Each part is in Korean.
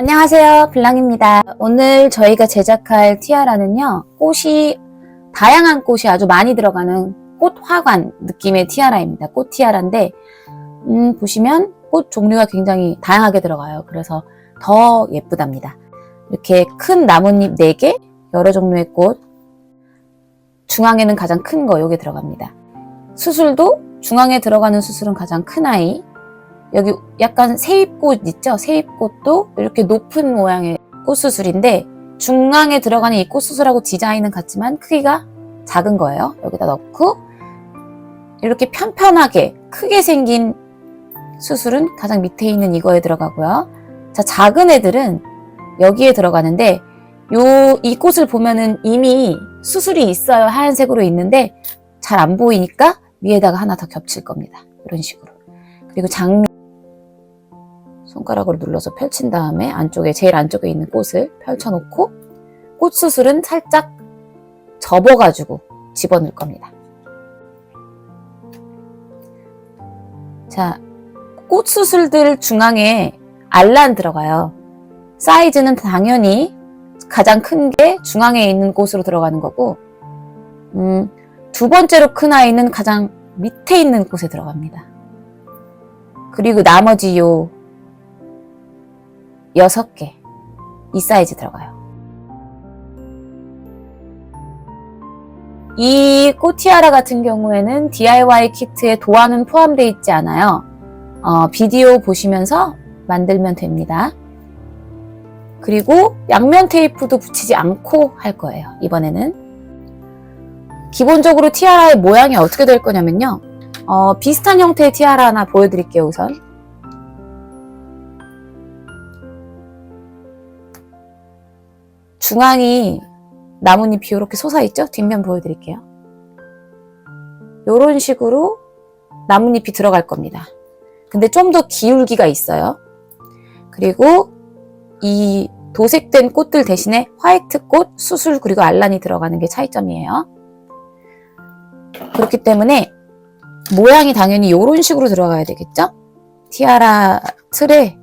안녕하세요, 블랑입니다. 오늘 저희가 제작할 티아라는요, 다양한 꽃이 아주 많이 들어가는 꽃화관 느낌의 티아라입니다. 꽃 티아라인데, 보시면 꽃 종류가 굉장히 다양하게 들어가요. 그래서 더 예쁘답니다. 이렇게 큰 나뭇잎 4개, 여러 종류의 꽃, 중앙에는 가장 큰 거, 요게 들어갑니다. 수술도 중앙에 들어가는 수술은 가장 큰 아이, 여기 약간 세입꽃 있죠? 세입꽃도 이렇게 높은 모양의 꽃수술인데 중앙에 들어가는 이 꽃수술하고 디자인은 같지만 크기가 작은 거예요. 여기다 넣고 이렇게 편편하게 크게 생긴 수술은 가장 밑에 있는 이거에 들어가고요. 자, 작은 애들은 여기에 들어가는데 이 꽃을 보면은 이미 수술이 있어요. 하얀색으로 있는데 잘 안 보이니까 위에다가 하나 더 겹칠 겁니다. 이런 식으로. 그리고 손가락으로 눌러서 펼친 다음에 제일 안쪽에 있는 꽃을 펼쳐놓고 꽃 수술은 살짝 접어가지고 집어넣을 겁니다. 자, 꽃 수술들 중앙에 알란 들어가요. 사이즈는 당연히 가장 큰 게 중앙에 있는 꽃으로 들어가는 거고, 두 번째로 큰 아이는 가장 밑에 있는 꽃에 들어갑니다. 그리고 나머지 6개, 이 사이즈 들어가요. 이 꽃티아라 같은 경우에는 DIY 키트에 도안은 포함되어 있지 않아요. 비디오 보시면서 만들면 됩니다. 그리고 양면 테이프도 붙이지 않고 할 거예요. 이번에는 기본적으로 티아라의 모양이 어떻게 될 거냐면요, 비슷한 형태의 티아라 하나 보여드릴게요. 우선 중앙이 나뭇잎이 이렇게 솟아있죠? 뒷면 보여드릴게요. 이런 식으로 나뭇잎이 들어갈 겁니다. 근데 좀 더 기울기가 있어요. 그리고 이 도색된 꽃들 대신에 화이트꽃, 수술, 그리고 알란이 들어가는 게 차이점이에요. 그렇기 때문에 모양이 당연히 이런 식으로 들어가야 되겠죠? 티아라 틀에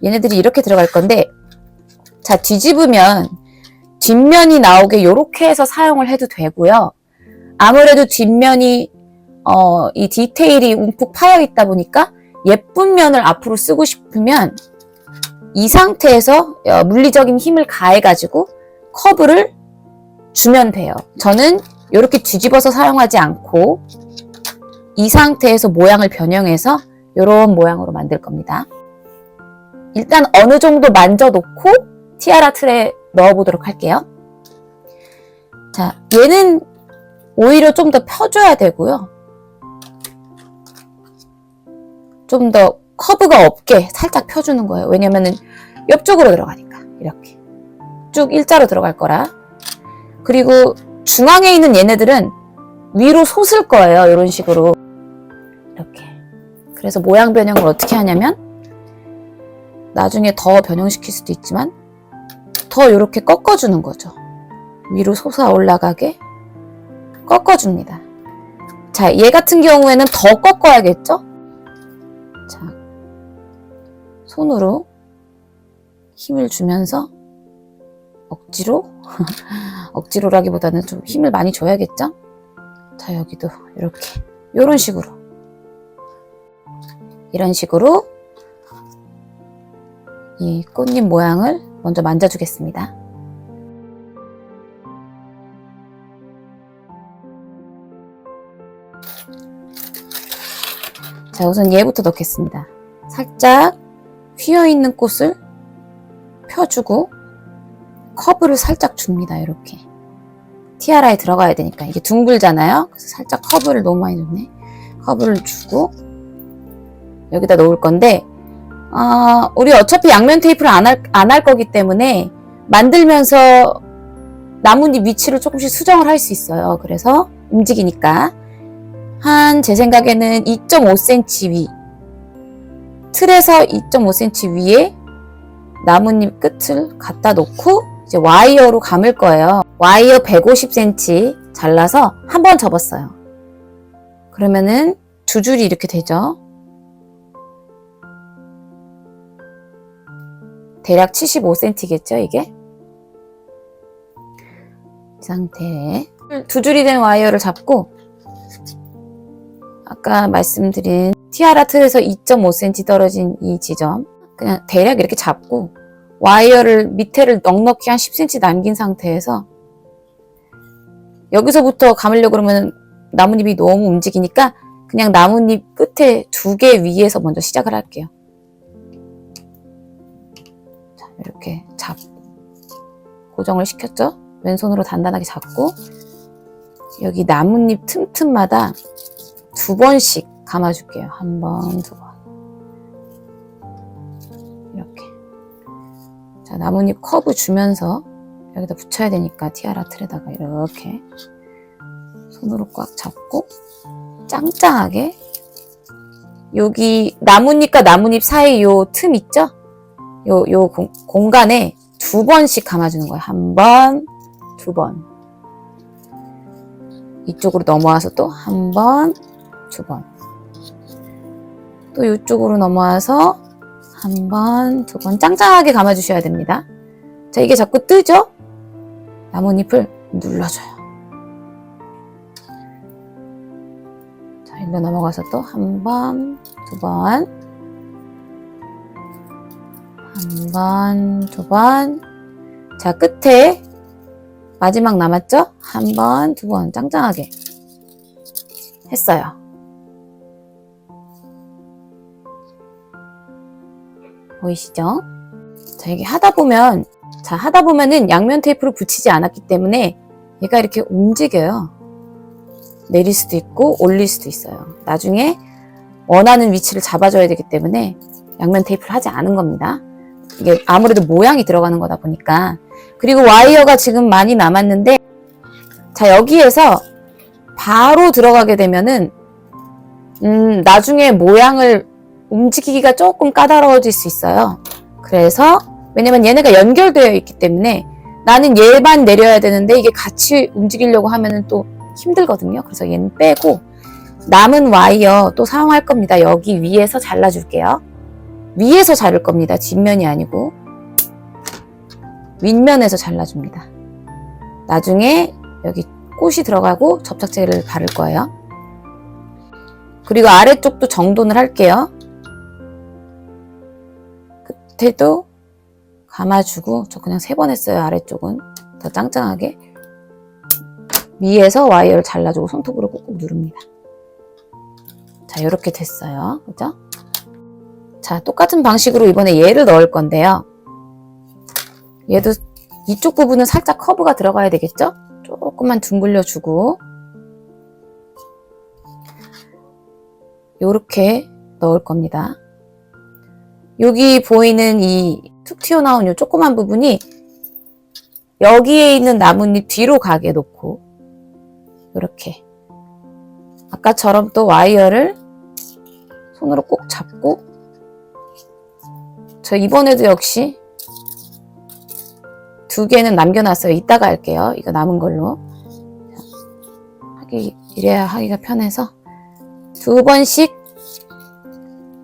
얘네들이 이렇게 들어갈 건데, 자, 뒤집으면 뒷면이 나오게 이렇게 해서 사용을 해도 되고요. 아무래도 뒷면이 이 디테일이 움푹 파여 있다 보니까 예쁜 면을 앞으로 쓰고 싶으면 이 상태에서 물리적인 힘을 가해가지고 커브를 주면 돼요. 저는 이렇게 뒤집어서 사용하지 않고 이 상태에서 모양을 변형해서 이런 모양으로 만들 겁니다. 일단 어느 정도 만져놓고 티아라 틀에 넣어보도록 할게요. 자, 얘는 오히려 좀 더 펴줘야 되고요. 좀 더 커브가 없게 살짝 펴주는 거예요. 왜냐면은 옆쪽으로 들어가니까 이렇게 쭉 일자로 들어갈 거라. 그리고 중앙에 있는 얘네들은 위로 솟을 거예요. 이런 식으로 이렇게. 그래서 모양 변형을 어떻게 하냐면 나중에 더 변형시킬 수도 있지만 더 이렇게 꺾어주는 거죠. 위로 솟아 올라가게 꺾어줍니다. 자, 얘 같은 경우에는 더 꺾어야겠죠? 자, 손으로 힘을 주면서 억지로라기보다는 좀 힘을 많이 줘야겠죠? 자, 여기도 이렇게 이런 식으로 이 꽃잎 모양을 먼저 만져주겠습니다. 자, 우선 얘부터 넣겠습니다. 살짝 휘어있는 꽃을 펴주고 커브를 살짝 줍니다. 이렇게 티아라에 들어가야 되니까. 이게 둥글잖아요. 그래서 살짝 커브를 너무 많이 줬네. 커브를 주고 여기다 놓을 건데, 우리 어차피 양면 테이프를 안 할 거기 때문에 만들면서 나뭇잎 위치를 조금씩 수정을 할 수 있어요. 그래서 움직이니까 제 생각에는 2.5cm 위, 틀에서 2.5cm 위에 나뭇잎 끝을 갖다 놓고 이제 와이어로 감을 거예요. 와이어 150cm 잘라서 한 번 접었어요. 그러면은 두 줄이 이렇게 되죠. 대략 75cm겠죠, 이게? 이 상태에 두 줄이 된 와이어를 잡고 아까 말씀드린 티아라 틀에서 2.5cm 떨어진 이 지점 그냥 대략 이렇게 잡고 와이어를 밑에를 넉넉히 한 10cm 남긴 상태에서 여기서부터 감으려고 그러면 나뭇잎이 너무 움직이니까 그냥 나뭇잎 끝에 두 개 위에서 먼저 시작을 할게요. 자, 이렇게 고정을 시켰죠? 왼손으로 단단하게 잡고 여기 나뭇잎 틈틈마다 두 번씩 감아줄게요. 한 번, 두 번. 이렇게. 자, 나뭇잎 커브 주면서 여기다 붙여야 되니까 티아라 틀에다가 이렇게 손으로 꽉 잡고 짱짱하게 여기 나뭇잎과 나뭇잎 사이 요 틈 있죠? 요 공간에 두 번씩 감아주는 거예요. 한 번, 두 번. 이쪽으로 넘어와서 또 한 번, 두 번. 또 이쪽으로 넘어와서 한 번, 두 번 짱짱하게 감아주셔야 됩니다. 자, 이게 자꾸 뜨죠? 나뭇잎을 눌러줘요. 자, 일로 넘어가서 또 한 번, 두 번, 한 번, 두 번. 자, 끝에 마지막 남았죠? 한 번, 두 번 짱짱하게 했어요. 보이시죠? 자, 이게 하다 보면은 양면 테이프를 붙이지 않았기 때문에 얘가 이렇게 움직여요. 내릴 수도 있고 올릴 수도 있어요. 나중에 원하는 위치를 잡아줘야 되기 때문에 양면 테이프를 하지 않은 겁니다. 이게 아무래도 모양이 들어가는 거다 보니까. 그리고 와이어가 지금 많이 남았는데 자, 여기에서 바로 들어가게 되면은 나중에 모양을 움직이기가 조금 까다로워질 수 있어요. 그래서 왜냐면 얘네가 연결되어 있기 때문에 나는 얘만 내려야 되는데 이게 같이 움직이려고 하면은 또 힘들거든요. 그래서 얘는 빼고 남은 와이어 또 사용할 겁니다. 여기 위에서 잘라줄게요. 위에서 자를 겁니다. 뒷면이 아니고 윗면에서 잘라줍니다. 나중에 여기 꽃이 들어가고 접착제를 바를 거예요. 그리고 아래쪽도 정돈을 할게요. 끝에도 감아주고 저 그냥 3번 했어요. 아래쪽은 더 짱짱하게 위에서 와이어를 잘라주고 손톱으로 꾹꾹 누릅니다. 자, 이렇게 됐어요. 그죠? 자, 똑같은 방식으로 이번에 얘를 넣을 건데요. 얘도 이쪽 부분은 살짝 커브가 들어가야 되겠죠? 조금만 둥글려 주고 요렇게 넣을 겁니다. 여기 보이는 이 툭 튀어나온 요 조그만 부분이 여기에 있는 나뭇잎 뒤로 가게 놓고 이렇게 아까처럼 또 와이어를 손으로 꼭 잡고 저 이번에도 역시 2개는 남겨놨어요. 이따가 할게요. 이거 남은 걸로 이래야 하기가 편해서 2번씩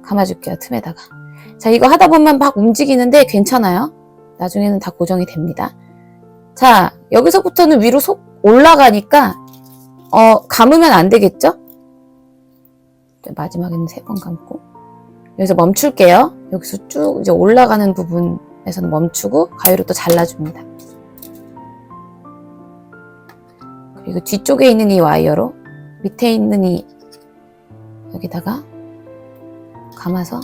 감아줄게요. 틈에다가. 자, 이거 하다 보면 막 움직이는데 괜찮아요. 나중에는 다 고정이 됩니다. 자, 여기서부터는 위로 속 올라가니까 감으면 안 되겠죠? 마지막에는 3번 감고 여기서 멈출게요. 여기서 쭉 이제 올라가는 부분에서는 멈추고 가위로 또 잘라줍니다. 그리고 뒤쪽에 있는 이 와이어로 밑에 있는 이 여기다가 감아서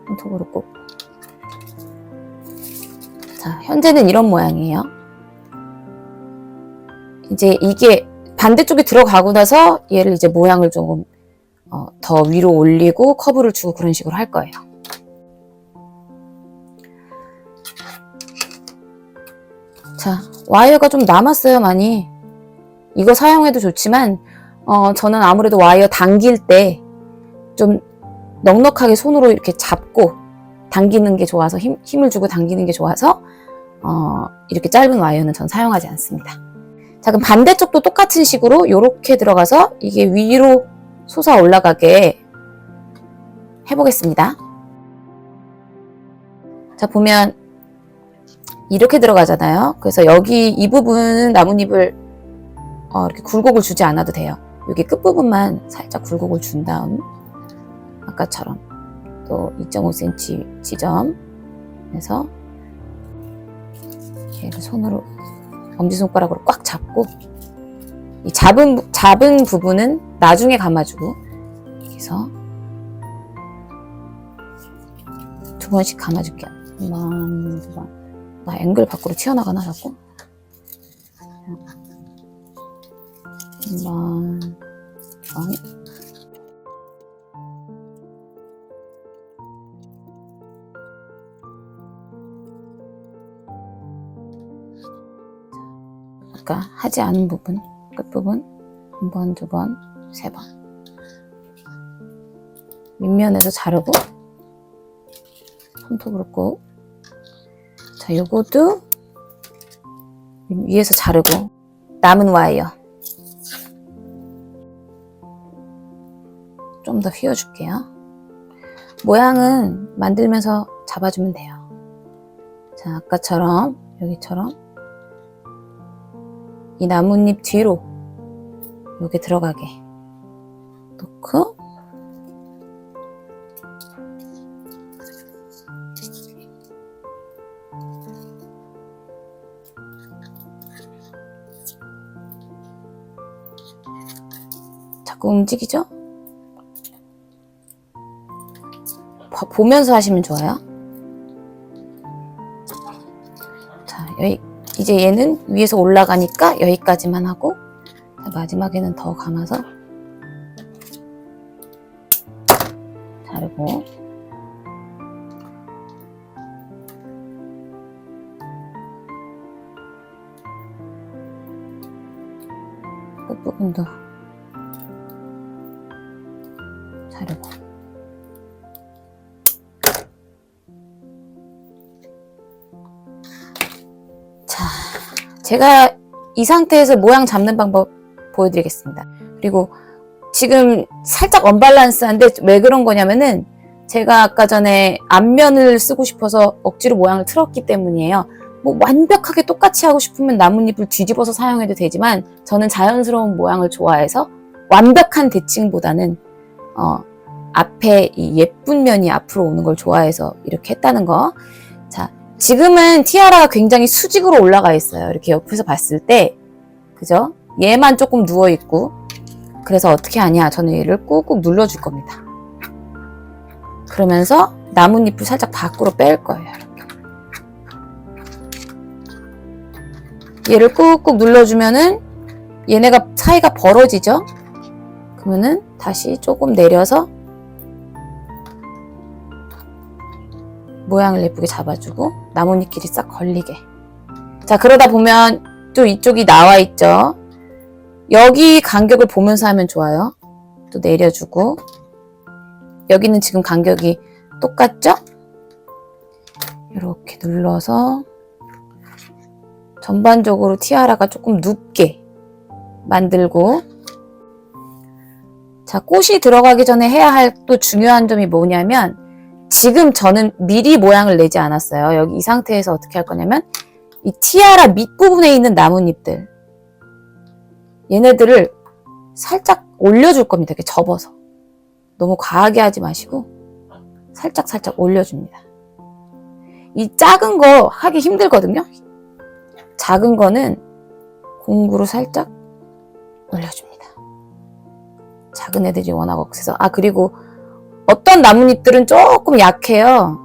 손톱으로 꼭. 자, 현재는 이런 모양이에요. 이제 이게 반대쪽에 들어가고 나서 얘를 이제 모양을 조금 더 위로 올리고 커브를 주고 그런 식으로 할 거예요. 자, 와이어가 좀 남았어요, 많이. 이거 사용해도 좋지만 저는 아무래도 와이어 당길 때 좀 넉넉하게 손으로 이렇게 잡고 당기는 게 좋아서 힘을 주고 당기는 게 좋아서 이렇게 짧은 와이어는 전 사용하지 않습니다. 자, 그럼 반대쪽도 똑같은 식으로 이렇게 들어가서 이게 위로 솟아 올라가게 해보겠습니다. 자, 보면 이렇게 들어가잖아요. 그래서 여기 이 부분은 나뭇잎을 이렇게 굴곡을 주지 않아도 돼요. 여기 끝부분만 살짝 굴곡을 준 다음 아까처럼 또 2.5cm 지점에서 얘를 손으로 엄지손가락으로 꽉 잡고 이 잡은 부분은 나중에 감아주고 여기서 2번씩 감아줄게요. 1번, 2번. 나 앵글 밖으로 튀어나가나 자꾸? 1번, 2번. 아까 하지 않은 부분, 끝부분 1번, 2번, 3번. 밑면에서 자르고 손톱으로 꼭. 자, 요것도 위에서 자르고 남은 와이어 좀 더 휘어줄게요. 모양은 만들면서 잡아주면 돼요. 자, 아까처럼 여기처럼 이 나뭇잎 뒤로 여기 들어가게 놓고 자꾸 움직이죠? 보면서 하시면 좋아요. 자, 이제 얘는 위에서 올라가니까 여기까지만 하고 마지막에는 더 감아서 자르고 끝부분도 자르고 자, 제가 이 상태에서 모양 잡는 방법 보여드리겠습니다. 그리고 지금 살짝 언밸런스한데 왜 그런 거냐면은 제가 아까 전에 앞면을 쓰고 싶어서 억지로 모양을 틀었기 때문이에요. 뭐 완벽하게 똑같이 하고 싶으면 나뭇잎을 뒤집어서 사용해도 되지만 저는 자연스러운 모양을 좋아해서 완벽한 대칭보다는 앞에 이 예쁜 면이 앞으로 오는 걸 좋아해서 이렇게 했다는 거. 자, 지금은 티아라가 굉장히 수직으로 올라가 있어요. 이렇게 옆에서 봤을 때 그죠? 얘만 조금 누워있고 그래서 어떻게 하냐 저는 얘를 꾹꾹 눌러줄 겁니다. 그러면서 나뭇잎을 살짝 밖으로 뺄 거예요. 이렇게. 얘를 꾹꾹 눌러주면은 얘네가 사이가 벌어지죠? 그러면은 다시 조금 내려서 모양을 예쁘게 잡아주고 나뭇잎끼리 싹 걸리게. 자, 그러다 보면 또 이쪽이 나와 있죠? 여기 간격을 보면서 하면 좋아요. 또 내려주고 여기는 지금 간격이 똑같죠? 이렇게 눌러서 전반적으로 티아라가 조금 눕게 만들고 자, 꽃이 들어가기 전에 해야 할 또 중요한 점이 뭐냐면 지금 저는 미리 모양을 내지 않았어요. 여기 이 상태에서 어떻게 할 거냐면 이 티아라 밑부분에 있는 나뭇잎들 얘네들을 살짝 올려줄 겁니다. 이렇게 접어서. 너무 과하게 하지 마시고 살짝 올려줍니다. 이 작은 거 하기 힘들거든요. 작은 거는 공구로 살짝 올려줍니다. 작은 애들이 워낙 억세서. 그리고 어떤 나뭇잎들은 조금 약해요.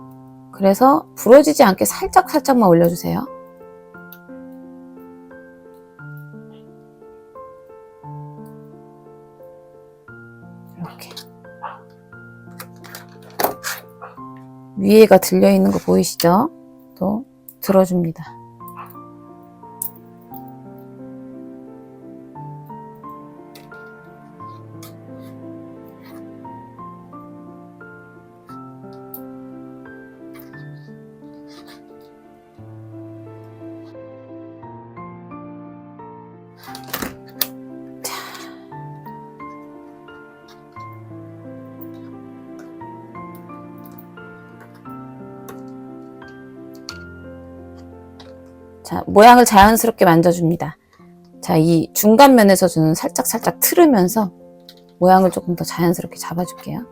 그래서 부러지지 않게 살짝만 올려주세요. 이렇게 위에가 들려있는 거 보이시죠? 또 들어줍니다. 자, 모양을 자연스럽게 만져줍니다. 자, 이 중간면에서 저는 살짝 틀으면서 모양을 조금 더 자연스럽게 잡아줄게요.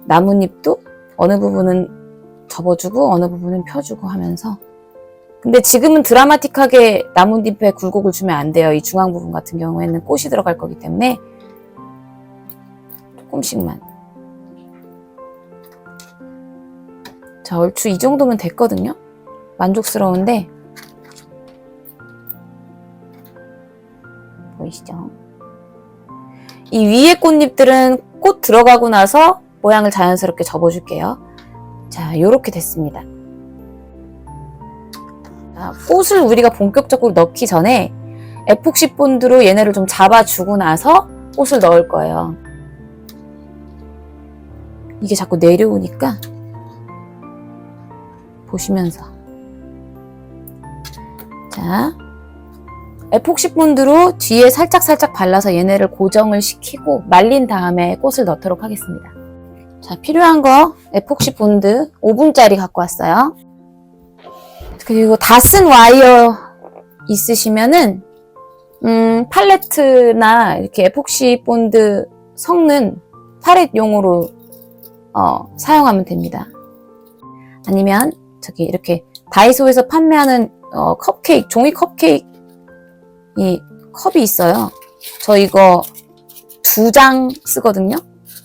나뭇잎도 어느 부분은 접어주고 어느 부분은 펴주고 하면서. 근데 지금은 드라마틱하게 나뭇잎에 굴곡을 주면 안 돼요. 이 중앙 부분 같은 경우에는 꽃이 들어갈 거기 때문에 조금씩만. 자, 얼추 이 정도면 됐거든요. 만족스러운데 보이시죠? 이 위에 꽃잎들은 꽃 들어가고 나서 모양을 자연스럽게 접어줄게요. 자, 요렇게 됐습니다. 자, 꽃을 우리가 본격적으로 넣기 전에 에폭시 본드로 얘네를 좀 잡아주고 나서 꽃을 넣을 거예요. 이게 자꾸 내려오니까 보시면서. 자, 에폭시 본드로 뒤에 살짝 발라서 얘네를 고정을 시키고 말린 다음에 꽃을 넣도록 하겠습니다. 자, 필요한 거 에폭시 본드 5분짜리 갖고 왔어요. 그리고 다 쓴 와이어 있으시면은 팔레트나 이렇게 에폭시 본드 섞는 팔렛용으로 사용하면 됩니다. 아니면 저기 이렇게 다이소에서 판매하는 컵케이크, 종이 컵케이크 이 컵이 있어요. 저 이거 2장 쓰거든요.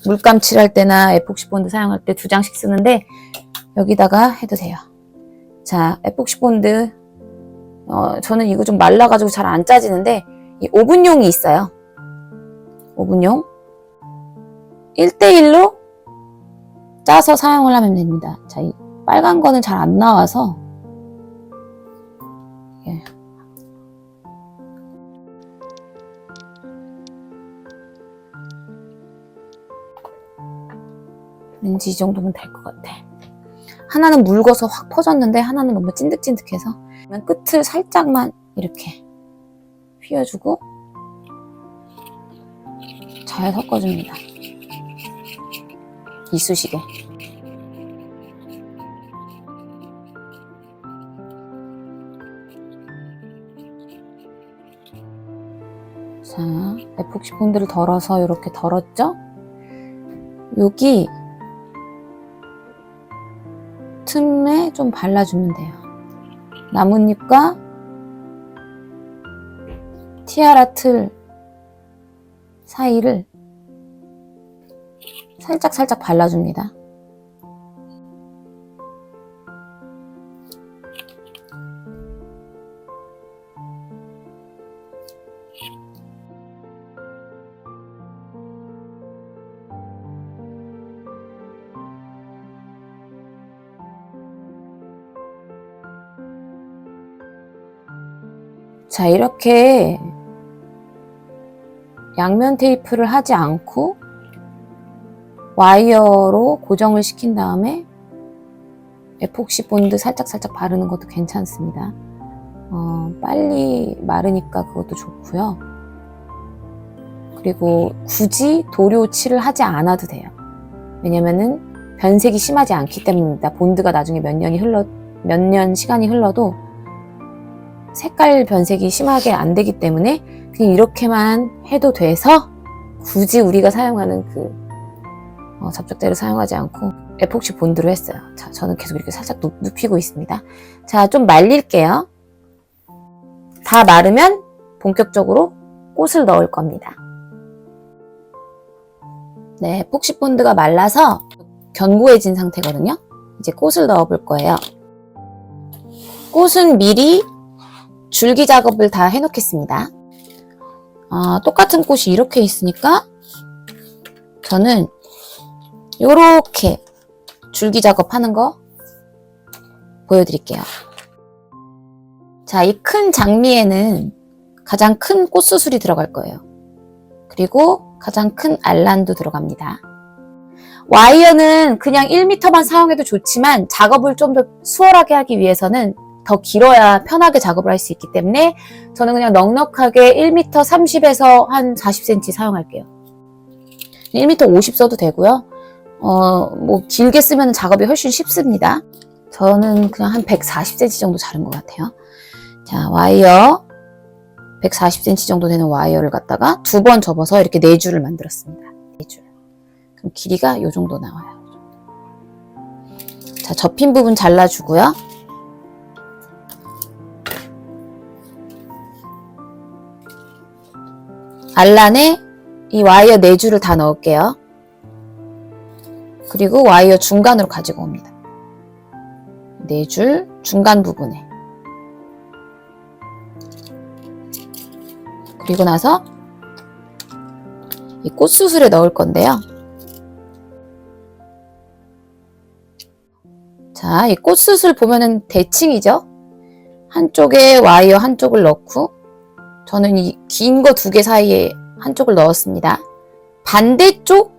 물감 칠할 때나 에폭시 본드 사용할 때 2장씩 쓰는데 여기다가 해도 돼요. 자, 에폭시 본드 저는 이거 좀 말라가지고 잘 안 짜지는데 이 오븐용이 있어요. 오븐용 1대1로 짜서 사용을 하면 됩니다. 자, 이 빨간 거는 잘 안 나와서 예. 왠지 이 정도면 될 것 같아. 하나는 묽어서 확 퍼졌는데 하나는 너무 찐득찐득해서 끝을 살짝만 이렇게 휘어주고 잘 섞어줍니다. 이쑤시개. 자, 에폭시 본드를 덜어서 이렇게 덜었죠? 여기 틈에 좀 발라주면 돼요. 나뭇잎과 티아라 틀 사이를 살짝 발라줍니다. 자, 이렇게 양면 테이프를 하지 않고 와이어로 고정을 시킨 다음에 에폭시 본드 살짝 바르는 것도 괜찮습니다. 빨리 마르니까 그것도 좋고요. 그리고 굳이 도료 칠을 하지 않아도 돼요. 왜냐면은 변색이 심하지 않기 때문입니다. 본드가 나중에 몇 년 시간이 흘러도 색깔 변색이 심하게 안 되기 때문에 그냥 이렇게만 해도 돼서 굳이 우리가 사용하는 그 접착제를 사용하지 않고 에폭시 본드로 했어요. 자, 저는 계속 이렇게 살짝 눕히고 있습니다. 자, 좀 말릴게요. 다 마르면 본격적으로 꽃을 넣을 겁니다. 네, 에폭시 본드가 말라서 견고해진 상태거든요. 이제 꽃을 넣어 볼 거예요. 꽃은 미리 줄기 작업을 다 해놓겠습니다. 똑같은 꽃이 이렇게 있으니까 저는 요렇게 줄기 작업하는 거 보여드릴게요. 자, 이 큰 장미에는 가장 큰 꽃수술이 들어갈 거예요. 그리고 가장 큰 알란도 들어갑니다. 와이어는 그냥 1m만 사용해도 좋지만 작업을 좀 더 수월하게 하기 위해서는 더 길어야 편하게 작업을 할 수 있기 때문에 저는 그냥 넉넉하게 1m 30에서 한 40cm 사용할게요. 1m 50 써도 되고요. 뭐 길게 쓰면 작업이 훨씬 쉽습니다. 저는 그냥 한 140cm 정도 자른 것 같아요. 자, 와이어 140cm 정도 되는 와이어를 갖다가 2번 접어서 이렇게 4줄을 만들었습니다. 4줄. 그럼 길이가 이 정도 나와요. 자, 접힌 부분 잘라주고요. 알란에 이 와이어 4줄을 다 넣을게요. 그리고 와이어 중간으로 가지고 옵니다. 4줄 중간 부분에. 그리고 나서 이 꽃수술에 넣을 건데요. 자, 이 꽃수술 보면은 대칭이죠? 한쪽에 와이어 한쪽을 넣고, 저는 이 긴 거 2개 사이에 한쪽을 넣었습니다. 반대쪽,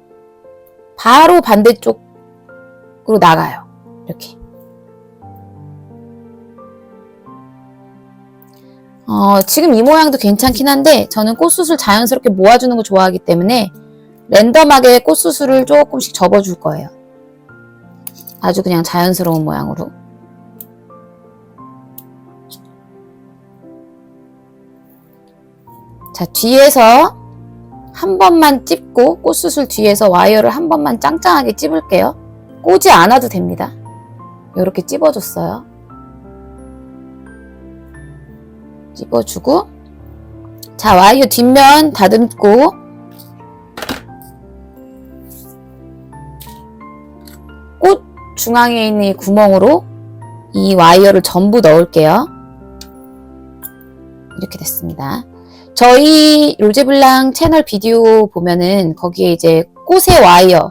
바로 반대쪽으로 나가요. 이렇게. 지금 이 모양도 괜찮긴 한데, 저는 꽃수술 자연스럽게 모아주는 거 좋아하기 때문에 랜덤하게 꽃수술을 조금씩 접어줄 거예요. 아주 그냥 자연스러운 모양으로. 자, 뒤에서 한 번만 찝고, 꽃수술 뒤에서 와이어를 한 번만 짱짱하게 찝을게요. 꼬지 않아도 됩니다. 이렇게 찝어줬어요. 찝어주고, 자, 와이어 뒷면 다듬고, 꽃 중앙에 있는 이 구멍으로 이 와이어를 전부 넣을게요. 이렇게 됐습니다. 저희 로제블랑 채널 비디오 보면은 거기에 이제 꽃의 와이어,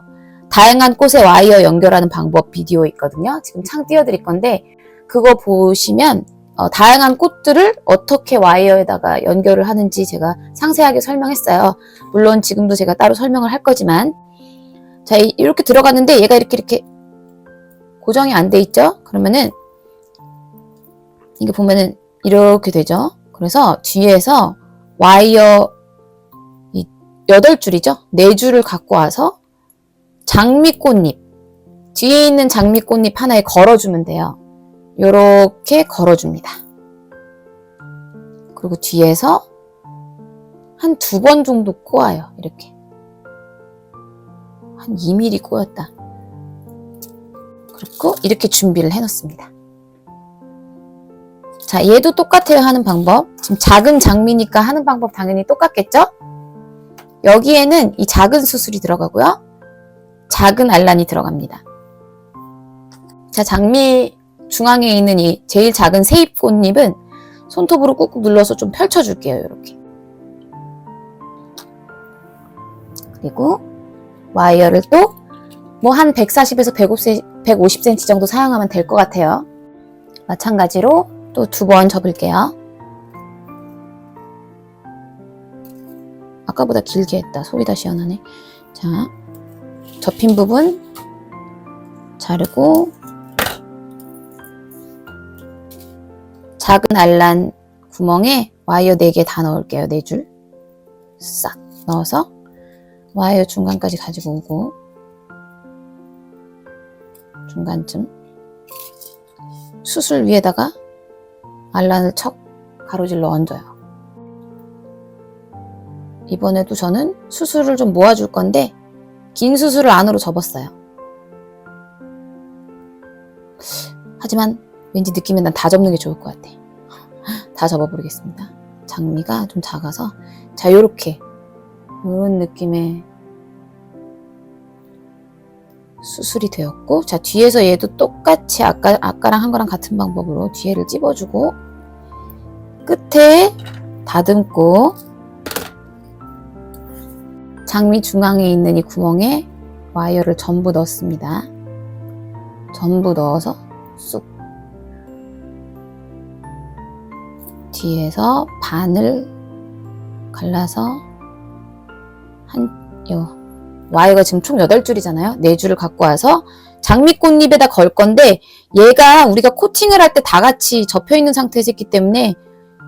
다양한 꽃의 와이어 연결하는 방법 비디오 있거든요. 지금 창 띄워드릴 건데, 그거 보시면 다양한 꽃들을 어떻게 와이어에다가 연결을 하는지 제가 상세하게 설명했어요. 물론 지금도 제가 따로 설명을 할 거지만, 자, 이렇게 들어갔는데 얘가 이렇게 고정이 안 돼 있죠? 그러면은 이게 보면은 이렇게 되죠? 그래서 뒤에서 와이어 8줄이죠? 4줄을 갖고 와서 장미꽃잎, 뒤에 있는 장미꽃잎 하나에 걸어주면 돼요. 요렇게 걸어줍니다. 그리고 뒤에서 한 2번 정도 꼬아요. 이렇게. 한 2mm 꼬였다. 그리고 이렇게 준비를 해놓습니다. 자, 얘도 똑같아요. 하는 방법. 지금 작은 장미니까 하는 방법 당연히 똑같겠죠? 여기에는 이 작은 수술이 들어가고요. 작은 알란이 들어갑니다. 자, 장미 중앙에 있는 이 제일 작은 세잎꽃잎은 손톱으로 꾹꾹 눌러서 좀 펼쳐줄게요. 이렇게. 그리고 와이어를 또 뭐 한 140에서 150cm 정도 사용하면 될 것 같아요. 마찬가지로 또 2번 접을게요. 아까보다 길게 했다. 소리 다 시원하네. 자, 접힌 부분 자르고, 작은 알란 구멍에 와이어 4개 다 넣을게요. 4줄 싹 넣어서 와이어 중간까지 가지고 오고, 중간쯤 수술 위에다가 알란을 척 가로질러 얹어요. 이번에도 저는 수술을 좀 모아줄 건데 긴 수술을 안으로 접었어요. 하지만 왠지 느낌에 난 다 접는 게 좋을 것 같아. 다 접어버리겠습니다. 장미가 좀 작아서. 자, 요렇게 요런 느낌의 수술이 되었고, 자, 뒤에서 얘도 똑같이 아까랑 한 거랑 같은 방법으로 뒤에를 찝어주고, 끝에 다듬고, 장미 중앙에 있는 이 구멍에 와이어를 전부 넣습니다. 전부 넣어서 쑥 뒤에서 반을 갈라서 와이어가 지금 총 8줄이잖아요. 4줄을 갖고 와서 장미꽃잎에다 걸 건데, 얘가 우리가 코팅을 할 때 다 같이 접혀 있는 상태에서 했기 때문에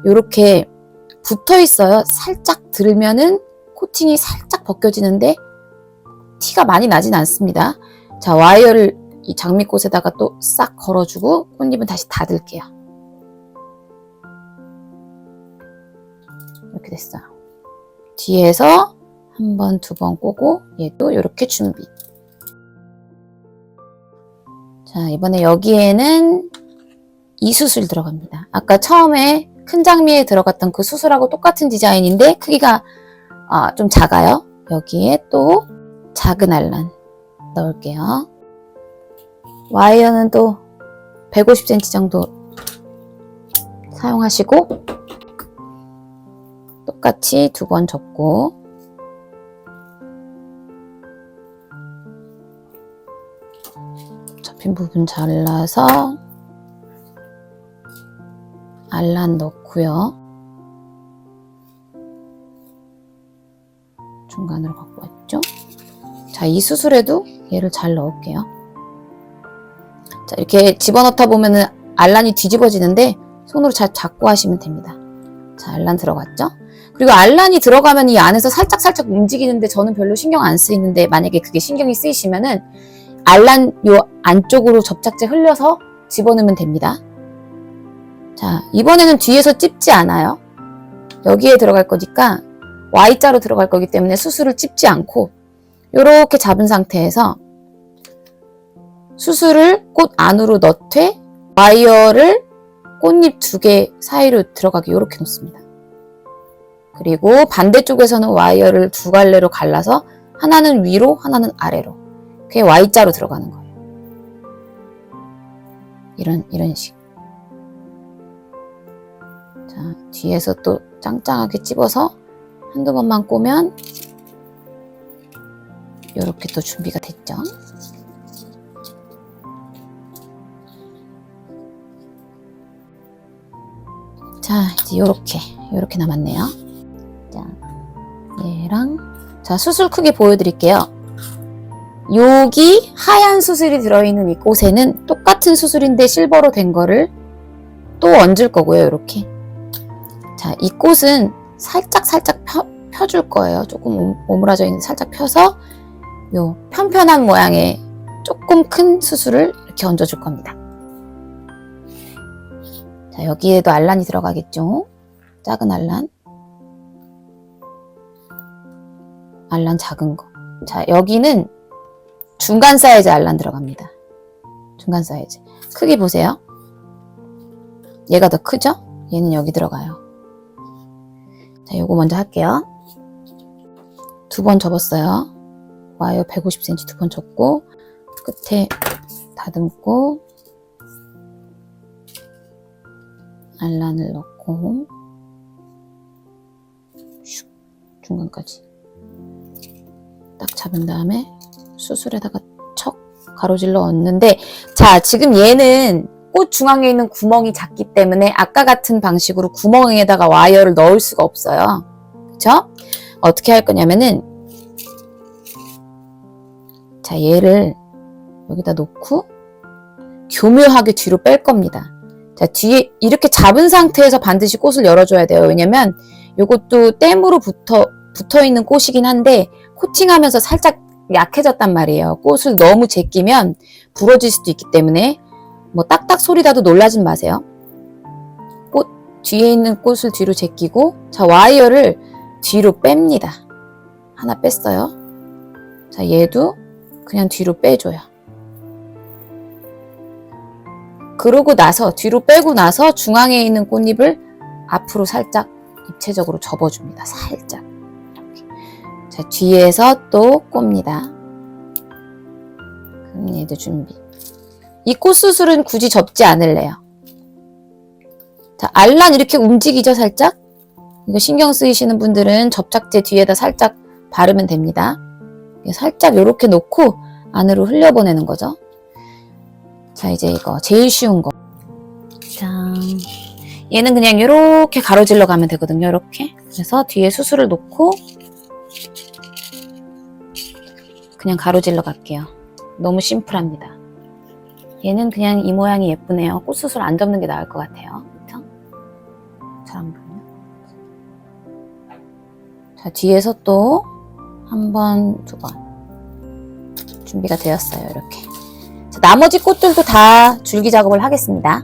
이렇게 붙어 있어요. 살짝 들면은 코팅이 살짝 벗겨지는데 티가 많이 나진 않습니다. 자, 와이어를 이 장미꽃에다가 또 싹 걸어주고 꽃잎은 다시 닫을게요. 이렇게 됐어요. 뒤에서 한 번, 두 번 꼬고 얘도 이렇게 준비. 자, 이번에 여기에는 이 수술 들어갑니다. 아까 처음에 큰 장미에 들어갔던 그 수술하고 똑같은 디자인인데 크기가 좀 작아요. 여기에 또 작은 알란 넣을게요. 와이어는 또 150cm 정도 사용하시고 똑같이 두 번 접고 접힌 부분 잘라서 알란 넣고요. 중간으로 갖고 왔죠. 자, 이 수술에도 얘를 잘 넣을게요. 자, 이렇게 집어넣다 보면은 알란이 뒤집어지는데 손으로 잘 잡고 하시면 됩니다. 자, 알란 들어갔죠? 그리고 알란이 들어가면 이 안에서 살짝 움직이는데 저는 별로 신경 안 쓰이는데 만약에 그게 신경이 쓰이시면은 알란 요 안쪽으로 접착제 흘려서 집어넣으면 됩니다. 자, 이번에는 뒤에서 찝지 않아요. 여기에 들어갈 거니까 Y자로 들어갈 거기 때문에 수술을 찝지 않고 이렇게 잡은 상태에서 수술을 꽃 안으로 넣되 와이어를 꽃잎 두 개 사이로 들어가게 이렇게 놓습니다. 그리고 반대쪽에서는 와이어를 두 갈래로 갈라서 하나는 위로 하나는 아래로 그게 Y자로 들어가는 거예요. 이런 식. 자, 뒤에서 또 짱짱하게 찝어서 한두 번만 꼬면 이렇게 또 준비가 됐죠. 자, 이제 요렇게 남았네요. 자, 얘랑 자, 수술 크기 보여드릴게요. 여기 하얀 수술이 들어있는 이 꽃에는 똑같은 수술인데 실버로 된 거를 또 얹을 거고요. 이렇게. 자, 이 꽃은 살짝 펴줄 거예요. 조금 오므라져 있는데 살짝 펴서 요 편편한 모양의 조금 큰 수술을 이렇게 얹어줄 겁니다. 자, 여기에도 알란이 들어가겠죠. 작은 알란. 알란 작은 거. 자, 여기는 중간 사이즈 알란 들어갑니다. 중간 사이즈. 크기 보세요. 얘가 더 크죠? 얘는 여기 들어가요. 자, 요거 먼저 할게요. 두 번 접었어요. 와이어 150cm 두 번 접고 끝에 다듬고 알란을 넣고 슉 중간까지 딱 잡은 다음에 수술에다가 척 가로질러 얹는데 자, 지금 얘는 꽃 중앙에 있는 구멍이 작기 때문에 아까 같은 방식으로 구멍에다가 와이어를 넣을 수가 없어요. 그쵸? 어떻게 할 거냐면은 자, 얘를 여기다 놓고 교묘하게 뒤로 뺄 겁니다. 자, 뒤에 이렇게 잡은 상태에서 반드시 꽃을 열어줘야 돼요. 왜냐면 이것도 댐으로 붙어 있는 꽃이긴 한데 코팅하면서 살짝 약해졌단 말이에요. 꽃을 너무 제끼면 부러질 수도 있기 때문에 뭐 딱딱 소리 나도 놀라진 마세요. 꽃 뒤에 있는 꽃을 뒤로 제끼고 자, 와이어를 뒤로 뺍니다. 하나 뺐어요. 자, 얘도 그냥 뒤로 빼줘요. 그러고 나서 뒤로 빼고 나서 중앙에 있는 꽃잎을 앞으로 살짝 입체적으로 접어줍니다. 살짝 이렇게. 자, 뒤에서 또 꼽니다. 그럼 얘도 준비. 이 꽃 수술은 굳이 접지 않을래요. 자, 알란 이렇게 움직이죠, 살짝? 이거 신경 쓰이시는 분들은 접착제 뒤에다 살짝 바르면 됩니다. 살짝 이렇게 놓고 안으로 흘려보내는 거죠. 자, 이제 이거 제일 쉬운 거. 짠. 얘는 그냥 이렇게 가로질러 가면 되거든요. 이렇게. 그래서 뒤에 수술을 놓고 그냥 가로질러 갈게요. 너무 심플합니다. 얘는 그냥 이 모양이 예쁘네요. 꽃 수술 안 접는 게 나을 것 같아요. 그쵸? 잘 안 보이네. 자, 뒤에서 또 한 번, 두 번 준비가 되었어요. 이렇게. 자, 나머지 꽃들도 다 줄기 작업을 하겠습니다.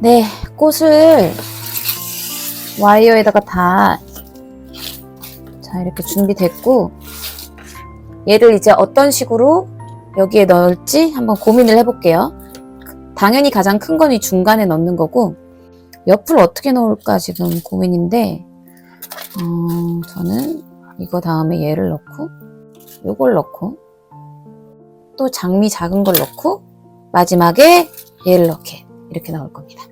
네, 꽃을 와이어에다가 다 자, 이렇게 준비됐고, 얘를 이제 어떤 식으로 여기에 넣을지 한번 고민을 해볼게요. 당연히 가장 큰 건 이 중간에 넣는 거고, 옆을 어떻게 넣을까 지금 고민인데, 저는 이거 다음에 얘를 넣고, 요걸 넣고, 또 장미 작은 걸 넣고, 마지막에 얘를 이렇게 넣을 겁니다.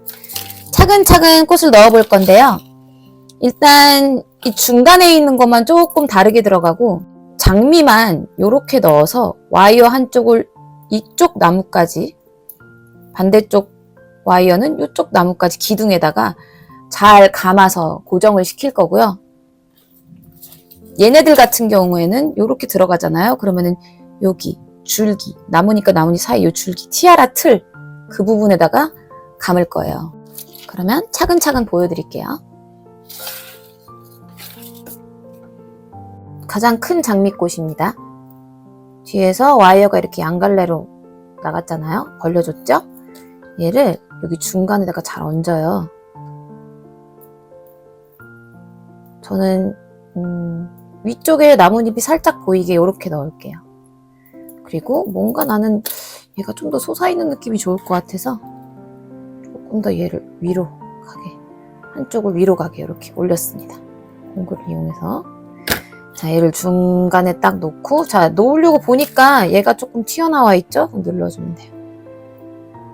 차근차근 꽃을 넣어볼 건데요. 일단 이 중간에 있는 것만 조금 다르게 들어가고, 장미만 이렇게 넣어서 와이어 한쪽을 이쪽 나무까지, 반대쪽 와이어는 이쪽 나무까지 기둥에다가 잘 감아서 고정을 시킬 거고요. 얘네들 같은 경우에는 이렇게 들어가잖아요. 그러면은 여기 줄기, 나무니까 나뭇잎 사이 이 줄기, 티아라 틀, 그 부분에다가 감을 거예요. 그러면 차근차근 보여드릴게요. 가장 큰 장미꽃입니다. 뒤에서 와이어가 이렇게 양갈래로 나갔잖아요. 벌려줬죠? 얘를 여기 중간에다가 잘 얹어요. 저는 위쪽에 나뭇잎이 살짝 보이게 이렇게 넣을게요. 그리고 뭔가 나는 얘가 좀 더 솟아있는 느낌이 좋을 것 같아서 조금 더 얘를 위로 가게, 한쪽을 위로 가게 이렇게 올렸습니다. 공구를 이용해서. 자, 얘를 중간에 딱 놓고, 자, 놓으려고 보니까 얘가 조금 튀어나와 있죠? 눌러주면 돼요.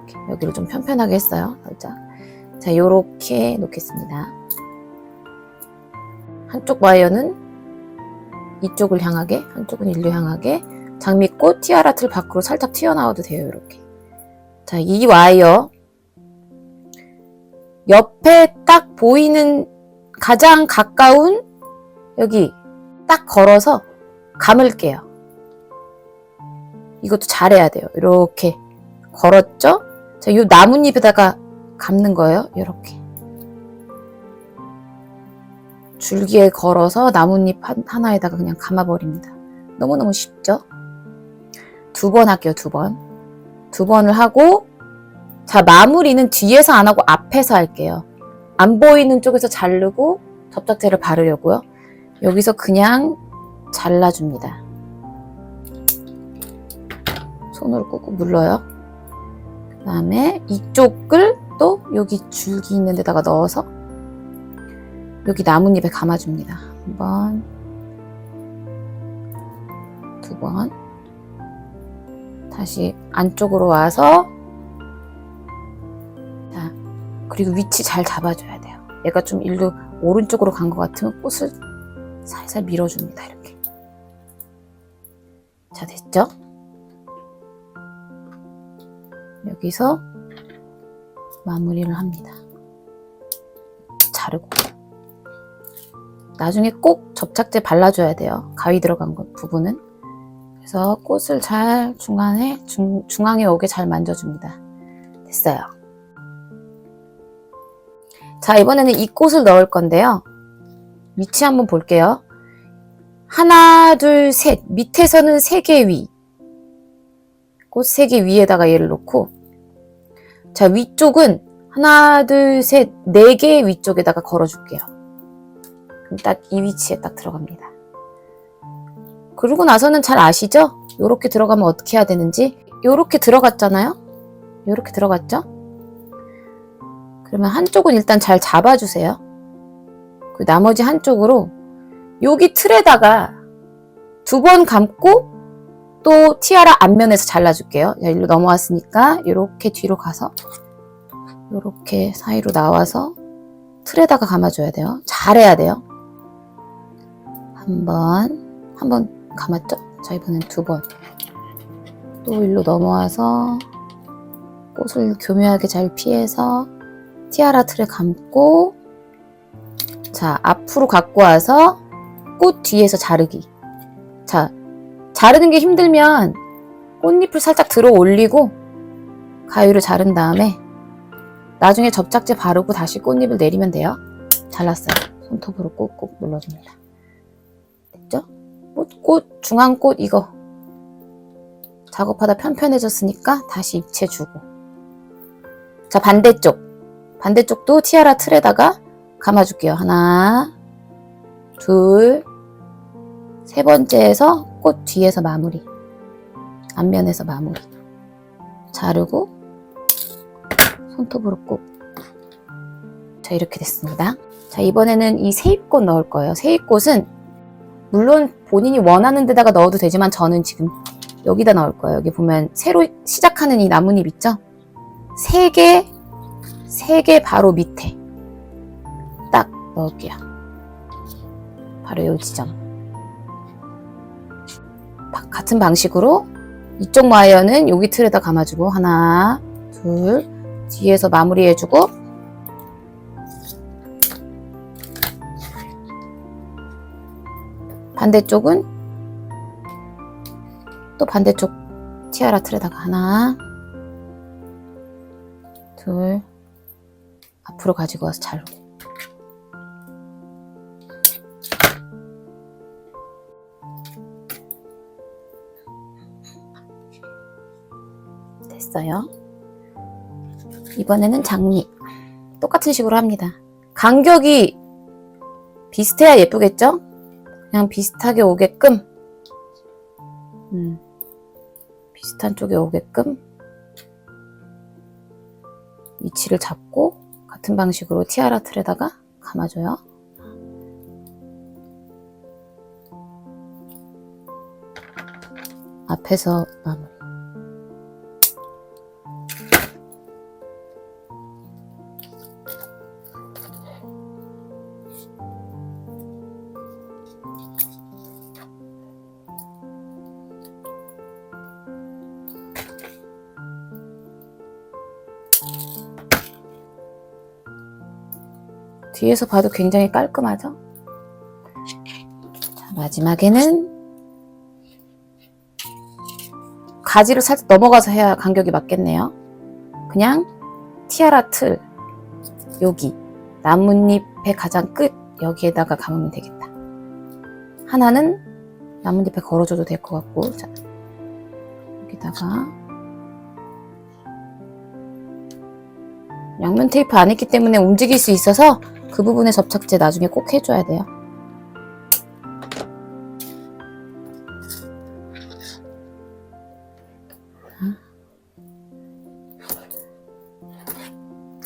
이렇게 여기를 좀 편편하게 했어요, 살짝. 자, 요렇게 놓겠습니다. 한쪽 와이어는 이쪽을 향하게, 한쪽은 일로 향하게, 장미꽃 티아라 틀 밖으로 살짝 튀어나와도 돼요, 이렇게. 자, 이 와이어 옆에 딱 보이는 가장 가까운 여기 딱 걸어서 감을게요. 이것도 잘해야 돼요. 이렇게 걸었죠? 자, 이 나뭇잎에다가 감는 거예요. 이렇게 줄기에 걸어서 나뭇잎 하나에다가 그냥 감아버립니다. 너무너무 쉽죠? 2번 할게요. 2번. 2번을 하고, 자, 마무리는 뒤에서 안 하고 앞에서 할게요. 안 보이는 쪽에서 자르고 접착제를 바르려고요. 여기서 그냥 잘라줍니다. 손으로 꾹꾹 눌러요. 그 다음에 이쪽을 또 여기 줄기 있는 데다가 넣어서 여기 나뭇잎에 감아줍니다. 1번, 2번. 다시 안쪽으로 와서, 자, 그리고 위치 잘 잡아줘야 돼요. 얘가 좀 일로 오른쪽으로 간 것 같으면 꽃을 살살 밀어줍니다. 이렇게. 자, 됐죠? 여기서 마무리를 합니다. 자르고. 나중에 꼭 접착제 발라줘야 돼요. 가위 들어간 부분은. 그래서 꽃을 잘 중앙에 오게 잘 만져줍니다. 됐어요. 자, 이번에는 이 꽃을 넣을 건데요. 위치 한번 볼게요. 하나, 둘, 셋. 밑에서는 3개 위. 꽃 3개 위에다가 얘를 놓고, 자, 위쪽은 하나, 둘, 셋, 4개 위쪽에다가 걸어줄게요. 그럼 딱 이 위치에 딱 들어갑니다. 그러고 나서는 잘 아시죠? 요렇게 들어가면 어떻게 해야 되는지. 요렇게 들어갔잖아요? 요렇게 들어갔죠? 그러면 한쪽은 일단 잘 잡아주세요. 그 나머지 한쪽으로 여기 틀에다가 2번 감고 또 티아라 앞면에서 잘라줄게요. 자, 일로 넘어왔으니까 이렇게 뒤로 가서 이렇게 사이로 나와서 틀에다가 감아줘야 돼요. 잘해야 돼요. 한 번 감았죠? 자, 이번엔 2번. 또 일로 넘어와서 꽃을 교묘하게 잘 피해서 티아라 틀에 감고, 자, 앞으로 갖고 와서 꽃 뒤에서 자르기. 자, 자르는 게 힘들면 꽃잎을 살짝 들어 올리고 가위로 자른 다음에 나중에 접착제 바르고 다시 꽃잎을 내리면 돼요. 잘랐어요. 손톱으로 꾹꾹 눌러줍니다. 됐죠? 꽃, 중앙꽃 이거 작업하다 편편해졌으니까 다시 입체 주고. 자, 반대쪽 반대쪽도 티아라 틀에다가 감아줄게요. 하나, 둘, 세 번째에서 꽃 뒤에서 마무리. 앞면에서 마무리. 자르고 손톱으로 꾹. 자, 이렇게 됐습니다. 자, 이번에는 이 세입꽃 넣을 거예요. 세입꽃은 물론 본인이 원하는 데다가 넣어도 되지만 저는 지금 여기다 넣을 거예요. 여기 보면 새로 시작하는 이 나뭇잎 있죠? 세 개 바로 밑에 딱 넣을게요. 바로 이 지점. 같은 방식으로 이쪽 와이어는 여기 틀에다 감아주고 하나, 둘, 뒤에서 마무리해주고 반대쪽은 또 반대쪽 티아라 틀에다가 하나, 둘, 앞으로 가지고 와서 자르고 됐어요. 이번에는 장미 똑같은 식으로 합니다. 간격이 비슷해야 예쁘겠죠? 그냥 비슷하게 오게끔 비슷한 쪽에 오게끔 위치를 잡고 같은 방식으로 티아라 틀에다가 감아줘요. 앞에서 마무리. 뒤에서 봐도 굉장히 깔끔하죠? 자, 마지막에는 가지를 살짝 넘어가서 해야 간격이 맞겠네요. 그냥 티아라 틀 여기 나뭇잎의 가장 끝 여기에다가 감으면 되겠다. 하나는 나뭇잎에 걸어줘도 될 것 같고 자, 여기다가 양면 테이프 안 했기 때문에 움직일 수 있어서 그 부분에 접착제 나중에 꼭 해줘야 돼요.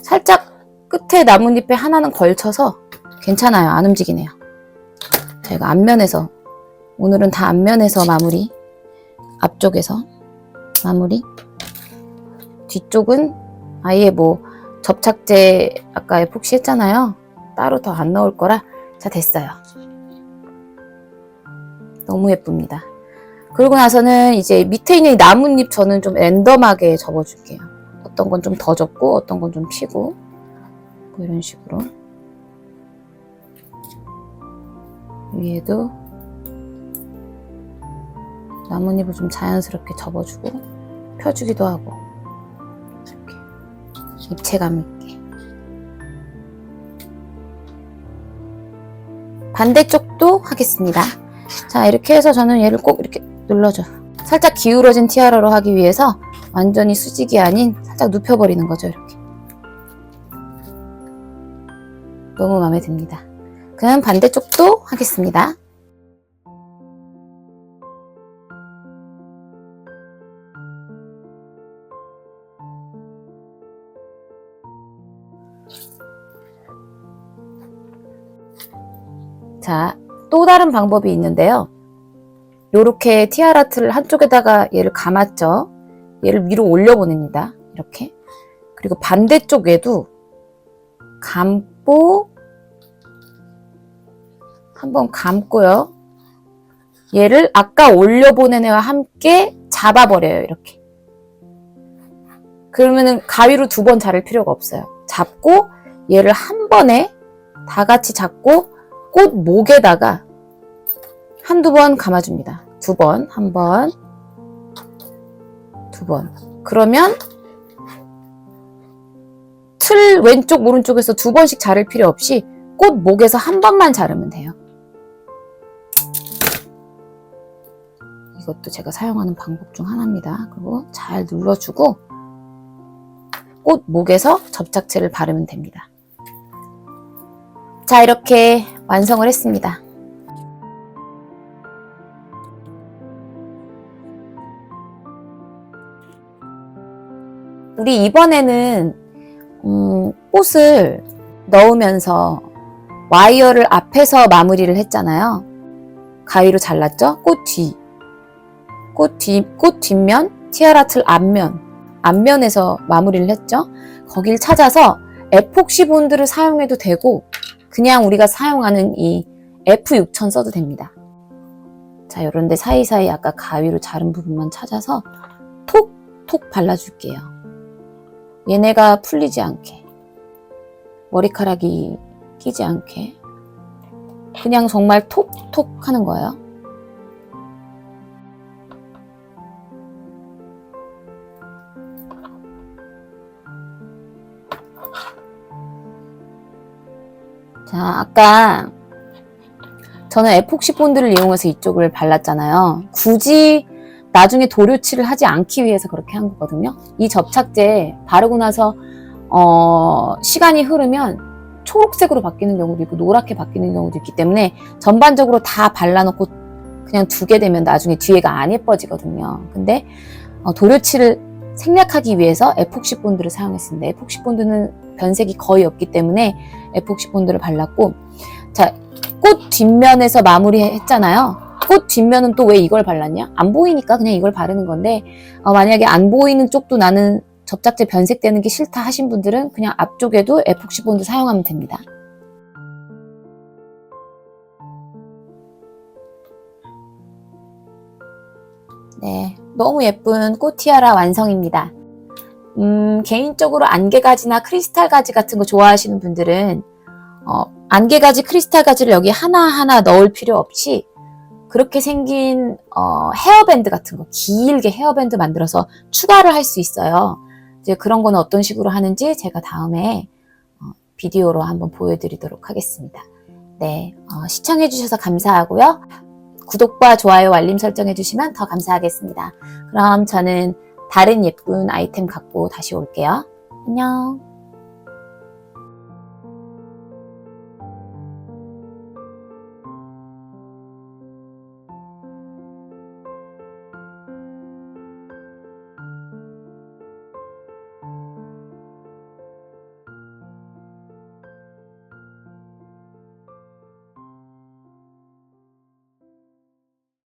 살짝 끝에 나뭇잎에 하나는 걸쳐서 괜찮아요. 안 움직이네요. 자, 이거 앞면에서 오늘은 다 앞면에서 마무리, 앞쪽에서 마무리, 뒤쪽은 아예 뭐 접착제 아까 에폭시 했잖아요. 따로 더 안 넣을 거라. 자, 됐어요. 너무 예쁩니다. 그러고 나서는 이제 밑에 있는 이 나뭇잎 저는 좀 랜덤하게 접어줄게요. 어떤 건 좀 더 접고 어떤 건 좀 피고 뭐 이런 식으로 위에도 나뭇잎을 좀 자연스럽게 접어주고 펴주기도 하고 이렇게 입체감 있게 반대쪽도 하겠습니다. 자, 이렇게 해서 저는 얘를 꼭 이렇게 눌러줘. 살짝 기울어진 티아라로 하기 위해서 완전히 수직이 아닌 살짝 눕혀버리는 거죠. 이렇게 너무 마음에 듭니다. 그럼 반대쪽도 하겠습니다. 자, 또 다른 방법이 있는데요. 요렇게 티아라 틀을 한쪽에다가 얘를 감았죠. 얘를 위로 올려보냅니다. 이렇게. 그리고 반대쪽에도 감고 한번 감고요. 얘를 아까 올려보낸 애와 함께 잡아버려요. 이렇게. 그러면은 가위로 2번 자를 필요가 없어요. 잡고 얘를 한 번에 다 같이 잡고 꽃 목에다가 한두 번 감아줍니다. 2번, 한 번, 2번. 그러면 틀 왼쪽 오른쪽에서 2번씩 자를 필요 없이 꽃 목에서 한 번만 자르면 돼요. 이것도 제가 사용하는 방법 중 하나입니다. 그리고 잘 눌러주고 꽃 목에서 접착제를 바르면 됩니다. 자, 이렇게 완성을 했습니다. 우리 이번에는 꽃을 넣으면서 와이어를 앞에서 마무리를 했잖아요. 가위로 잘랐죠? 꽃 뒷면, 티아라 틀 앞면에서 마무리를 했죠. 거길 찾아서 에폭시 본드를 사용해도 되고 그냥 우리가 사용하는 이 F6000 써도 됩니다. 자, 요런데 사이사이 아까 가위로 자른 부분만 찾아서 톡톡 발라줄게요. 얘네가 풀리지 않게, 머리카락이 끼지 않게 그냥 정말 톡톡 하는 거예요. 자, 아까 저는 에폭시 본드를 이용해서 이쪽을 발랐잖아요. 굳이 나중에 도료칠을 하지 않기 위해서 그렇게 한 거거든요. 이 접착제 바르고 나서 시간이 흐르면 초록색으로 바뀌는 경우도 있고 노랗게 바뀌는 경우도 있기 때문에 전반적으로 다 발라놓고 그냥 두게 되면 나중에 뒤에가 안 예뻐지거든요. 근데 도료칠을 생략하기 위해서 에폭시 본드를 사용했습니다. 에폭시 본드는 변색이 거의 없기 때문에 에폭시 본드를 발랐고, 자, 꽃 뒷면에서 마무리 했잖아요. 꽃 뒷면은 또 왜 이걸 발랐냐? 안 보이니까 그냥 이걸 바르는 건데, 만약에 안 보이는 쪽도 나는 접착제 변색되는 게 싫다 하신 분들은 그냥 앞쪽에도 에폭시 본드 사용하면 됩니다. 네, 너무 예쁜 꽃 티아라 완성입니다. 개인적으로 안개가지나 크리스탈 가지 같은 거 좋아하시는 분들은 안개가지, 크리스탈 가지를 여기 하나하나 넣을 필요 없이 그렇게 생긴 헤어밴드 같은 거, 길게 헤어밴드 만들어서 추가를 할 수 있어요. 이제 그런 거는 어떤 식으로 하는지 제가 다음에 비디오로 한번 보여드리도록 하겠습니다. 네, 시청해주셔서 감사하고요. 구독과 좋아요, 알림 설정해주시면 더 감사하겠습니다. 그럼 저는 다른 예쁜 아이템 갖고 다시 올게요. 안녕.